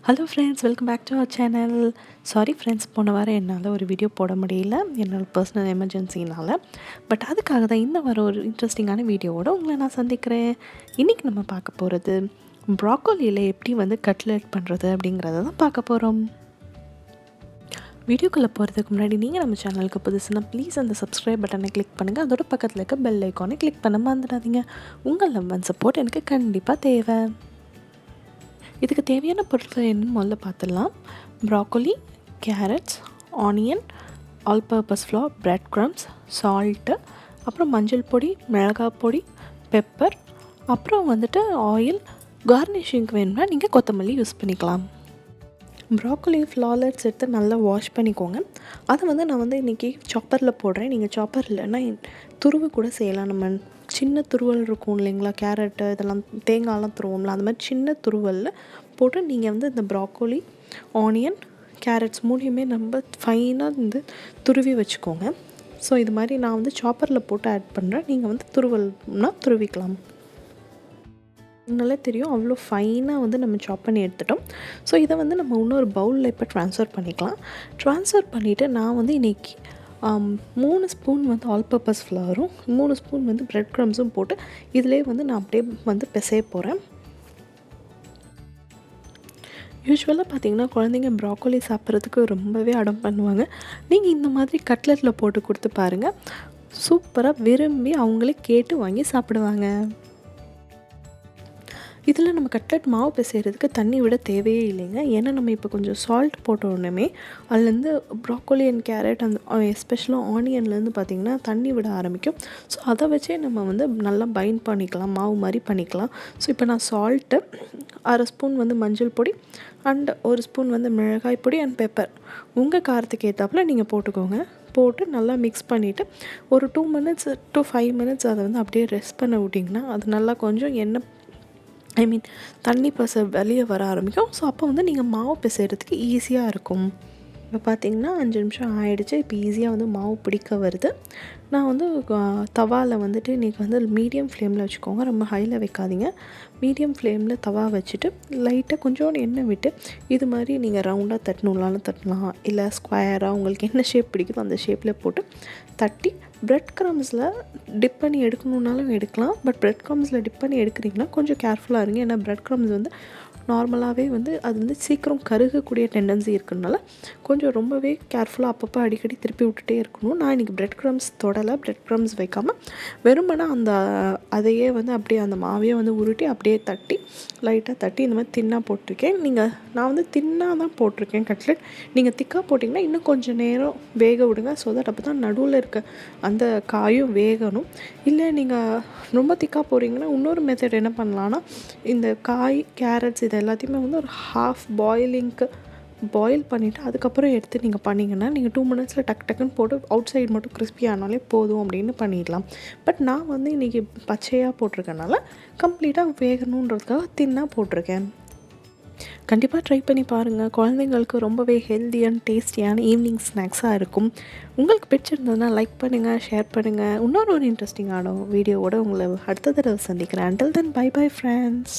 Hello friends, welcome back to our channel. Sorry friends, போன வாரம் என்னால் ஒரு வீடியோ போட முடியல, என்னோடய பர்சனல் எமர்ஜென்சினால். பட் அதுக்காக தான் இந்த வாரம் ஒரு இன்ட்ரெஸ்டிங்கான வீடியோவோட உங்களை நான் சந்திக்கிறேன். இன்றைக்கி நம்ம பார்க்க போகிறது ப்ராக்கோலியில் எப்படி கட்லெட் பண்ணுறது அப்படிங்கிறத தான் பார்க்க போகிறோம். வீடியோக்குள்ளே போகிறதுக்கு முன்னாடி நீங்கள் நம்ம சேனலுக்கு புதுசுனா ப்ளீஸ் அந்த சப்ஸ்கிரைப் பட்டனை கிளிக் பண்ணுங்கள். அதோட பக்கத்தில் இருக்க பெல் ஐக்கானை கிளிக் பண்ண மறந்துடாதீங்க. உங்கள் லவ் அண்ட் சப்போர்ட் எனக்கு கண்டிப்பாக தேவை. இதுக்கு தேவையான பொருட்கள் என்னன்னு முதல்ல பார்த்துடலாம். Broccoli, carrots, onion, all purpose floor, bread crumbs, salt, அப்புறம் மஞ்சள் பொடி, மிளகாய் பொடி, பெப்பர், அப்புறம் ஆயில். கார்னிஷிங்க்கு வேணும்னா நீங்கள் கொத்தமல்லி யூஸ் பண்ணிக்கலாம். ப்ராக்கோலி ஃப்ளாலெட்ஸ் எடுத்து நல்லா வாஷ் பண்ணிக்கோங்க. அதை நான் இன்றைக்கி சாப்பரில் போடுறேன். நீங்கள் சாப்பர் இல்லைன்னா துருவு கூட செய்யலாம். நம்ம சின்ன துருவல் இருக்கும் இல்லைங்களா, கேரட்டு இதெல்லாம் தேங்காயெலாம் துருவோம்ல, அந்த மாதிரி சின்ன துருவலில் போட்டு நீங்கள் இந்த ப்ராக்கோலி, ஆனியன், கேரட்ஸ் மூணையுமே நம்ம ஃபைனாக துருவி வச்சுக்கோங்க. ஸோ இது மாதிரி நான் சாப்பரில் போட்டு ஆட் பண்ணுறேன். நீங்கள் துருவல்னா துருவிக்கலாம். நல்லா தெரியும், அவ்வளோ ஃபைனாக நம்ம சாப் பண்ணி எடுத்துட்டோம். ஸோ இதை நம்ம இன்னொரு பவுலில் இப்போ ட்ரான்ஸ்ஃபர் பண்ணிக்கலாம். ட்ரான்ஸ்ஃபர் பண்ணிவிட்டு நான் இன்றைக்கி 3 ஸ்பூன் ஆல் பர்பஸ் ஃப்ளவரும் 3 ஸ்பூன் பிரெட் க்ரம்ஸும் போட்டு இதிலே நான் அப்படியே பிசைய போகிறேன். யூஸ்வலாக பார்த்திங்கன்னா குழந்தைங்க ப்ராக்கோலி சாப்பிட்றதுக்கு ரொம்பவே அடம் பண்ணுவாங்க. நீங்கள் இந்த மாதிரி கட்லெட்டில் போட்டு கொடுத்து பாருங்கள், சூப்பராக விரும்பி அவங்களே கேட்டு வாங்கி சாப்பிடுவாங்க. இதில் நம்ம கட்லெட் மாவு பிசைகிறதுக்கு தண்ணி விட தேவையே இல்லைங்க. ஏன்னா நம்ம இப்போ கொஞ்சம் சால்ட் போட்ட உடனே அதுலேருந்து ப்ராக்கோலி அண்ட் கேரட் அந்த எஸ்பெஷலாக ஆனியன்லேருந்து பார்த்திங்கன்னா தண்ணி விட ஆரம்பிக்கும். ஸோ அதை வச்சே நம்ம நல்லா பைண்ட் பண்ணிக்கலாம், மாவு மாதிரி பண்ணிக்கலாம். ஸோ இப்போ நான் சால்ட்டு, 1/2 ஸ்பூன் மஞ்சள் பொடி அண்ட் 1 ஸ்பூன் மிளகாய் பொடி அண்ட் பெப்பர் உங்கள் காரத்துக்கு ஏற்றாப்புல நீங்கள் போட்டுக்கோங்க. போட்டு நல்லா மிக்ஸ் பண்ணிவிட்டு ஒரு 2 மினிட்ஸ் to 5 மினிட்ஸ் அதை அப்படியே ரெஸ்ட் பண்ண விட்டிங்கன்னா அது நல்லா கொஞ்சம் எண்ணெய் தண்ணி பசை வெளியே வர ஆரம்பிக்கும். ஸோ அப்போ நீங்கள் மாவு பிசைகிறதுக்கு ஈஸியாக இருக்கும். இப்போ பார்த்திங்கன்னா 5 நிமிஷம் ஆகிடுச்சு. இப்போ ஈஸியாக மாவு பிடிக்க வருது. நான் தவாவில் இன்றைக்கி மீடியம் ஃப்ளேமில் வச்சுக்கோங்க, ரொம்ப ஹையில் வைக்காதீங்க. மீடியம் ஃப்ளேமில் தவா வச்சுட்டு லைட்டாக கொஞ்சோண்டு எண்ணெய் விட்டு இது மாதிரி நீங்கள் ரவுண்டாக தட்டணும்னாலும் தட்டலாம், இல்லை ஸ்கொயராக உங்களுக்கு என்ன ஷேப் பிடிக்குதோ அந்த ஷேப்பில் போட்டு தட்டி பிரெட் க்ரம்ஸில் டிப் பண்ணி எடுக்கணுன்னாலும் எடுக்கலாம். பட் பிரெட் க்ரம்ஸில் டிப் பண்ணி எடுக்கிறீங்கன்னா கொஞ்சம் கேர்ஃபுல்லாக இருங்க. ஏன்னா பிரெட் க்ரம்ஸ் நார்மலாகவே அது சீக்கிரம் கருகக்கூடிய டெண்டன்சி இருக்கிறதுனால கொஞ்சம் ரொம்பவே கேர்ஃபுல்லாக அப்பப்போ அடிக்கடி திருப்பி விட்டுட்டே இருக்கணும். நான் இன்றைக்கி பிரெட் க்ரம்ஸ் தொடலை, பிரெட் க்ரம்ஸ் வைக்காமல் வெறுமனா அதையே அப்படியே அந்த மாவையே உருட்டி அப்படியே தட்டி லைட்டாக தட்டி இந்த மாதிரி தின்னாக போட்டிருக்கேன். நான் தின்னாக தான் போட்டிருக்கேன் கட்லெட். நீங்கள் திக்காக போட்டிங்கன்னா இன்னும் கொஞ்சம் நேரம் வேக விடுங்க. ஸோ தட் அப்போ தான் நடுவில் இருக்க அந்த காயும் வேகணும். இல்லை நீங்கள் ரொம்ப திக்காக போடுறீங்கன்னா இன்னொரு மெத்தட் என்ன பண்ணலான்னா, இந்த காய், கேரட்ஸ் இது எல்லாத்தையுமே ஒரு ஹாஃப் பாயில் பண்ணிவிட்டு அதுக்கப்புறம் எடுத்து நீங்கள் பண்ணிங்கன்னா நீங்கள் 2 மினிட்ஸில் டக்குன்னு போட்டு அவுட் சைடு மட்டும் கிறிஸ்பி ஆனாலே போதும் அப்படின்னு பண்ணிடலாம். பட் நான் இன்றைக்கி பச்சையாக போட்டிருக்கனால கம்ப்ளீட்டாக வேகணுன்றதுக்காக தின்னாக போட்டிருக்கேன். கண்டிப்பாக ட்ரை பண்ணி பாருங்கள். குழந்தைங்களுக்கு ரொம்பவே ஹெல்தி அண்ட் டேஸ்டியான ஈவினிங் ஸ்நாக்ஸாக இருக்கும். உங்களுக்கு பிடிச்சிருந்ததுன்னா லைக் பண்ணுங்கள், ஷேர் பண்ணுங்கள். இன்னொரு இன்ட்ரெஸ்டிங்கான வீடியோவோட உங்களை அடுத்த தடவை சந்திக்கிறேன். Until then, bye bye friends.